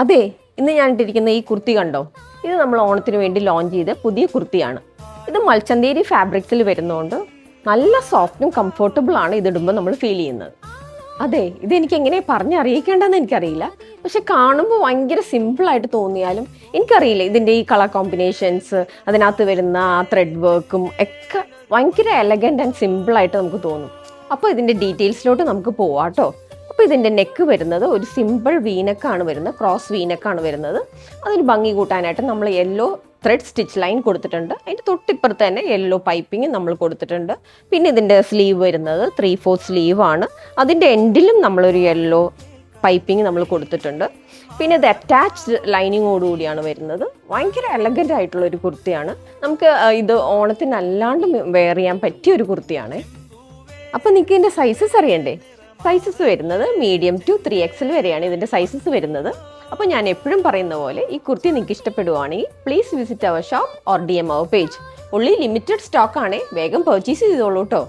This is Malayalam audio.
അതെ, ഇന്ന് ഞാൻ ഇട്ടിരിക്കുന്ന ഈ കുർത്തി കണ്ടോ? ഇത് നമ്മൾ ഓണത്തിന് വേണ്ടി ലോഞ്ച് ചെയ്ത പുതിയ കുർത്തിയാണ്. ഇത് മൽച്ചന്തേരി ഫാബ്രിക്സിൽ വരുന്നതുകൊണ്ട് നല്ല സോഫ്റ്റും കംഫർട്ടബിൾ ആണ് ഇതിടുമ്പോൾ നമ്മൾ ഫീൽ ചെയ്യുന്നത്. അതെ, ഇതെനിക്ക് എങ്ങനെ പറഞ്ഞറിയിക്കേണ്ടതെന്ന് എനിക്കറിയില്ല. പക്ഷെ കാണുമ്പോൾ ഭയങ്കര സിമ്പിളായിട്ട് തോന്നിയാലും എനിക്കറിയില്ല, ഇതിൻ്റെ ഈ കളർ കോമ്പിനേഷൻസ്, അതിനകത്ത് വരുന്ന ആ ത്രെഡ് വർക്കും ഒക്കെ ഭയങ്കര എലഗൻ്റ് ആൻഡ് സിമ്പിളായിട്ട് നമുക്ക് തോന്നും. അപ്പോൾ ഇതിൻ്റെ ഡീറ്റെയിൽസിലോട്ട് നമുക്ക് പോവാം കേട്ടോ. അപ്പോൾ ഇതിൻ്റെ നെക്ക് വരുന്നത് ഒരു സിമ്പിൾ വീനക്കാണ് വരുന്നത്, ക്രോസ് വീനക്കാണ് വരുന്നത്. അതിന് ഭംഗി കൂട്ടാനായിട്ട് നമ്മൾ യെല്ലോ ത്രെഡ് സ്റ്റിച്ച് ലൈൻ കൊടുത്തിട്ടുണ്ട്. അതിൻ്റെ തൊട്ടിപ്പുറത്ത് തന്നെ യെല്ലോ പൈപ്പിംഗ് നമ്മൾ കൊടുത്തിട്ടുണ്ട്. പിന്നെ ഇതിൻ്റെ സ്ലീവ് വരുന്നത് 3/4 സ്ലീവാണ്. അതിൻ്റെ എൻഡിലും നമ്മളൊരു യെല്ലോ പൈപ്പിംഗ് നമ്മൾ കൊടുത്തിട്ടുണ്ട്. പിന്നെ ഇത് അറ്റാച്ച്ഡ് ലൈനിങ്ങോടുകൂടിയാണ് വരുന്നത്. ഭയങ്കര എലഗൻ്റ് ആയിട്ടുള്ളൊരു കുർത്തിയാണ്. നമുക്ക് ഇത് ഓണത്തിനല്ലാണ്ട് വെയർ ചെയ്യാൻ പറ്റിയ ഒരു കുർത്തിയാണ്. അപ്പോൾ നിങ്ങൾക്ക് ഇതിൻ്റെ സൈസസ് അറിയണ്ടേ? സൈസസ് വരുന്നത് മീഡിയം ടു 3XL വരെയാണ് ഇതിൻ്റെ സൈസസ് വരുന്നത്. അപ്പോൾ ഞാൻ എപ്പോഴും പറയുന്ന പോലെ ഈ കുർത്തി നിങ്ങൾക്ക് ഇഷ്ടപ്പെടുവാണെങ്കിൽ please visit our shop or DM our പേജ്. ഉള്ളി ലിമിറ്റഡ് സ്റ്റോക്ക് ആണേ, വേഗം പർച്ചേസ് ചെയ്തോളൂ കേട്ടോ.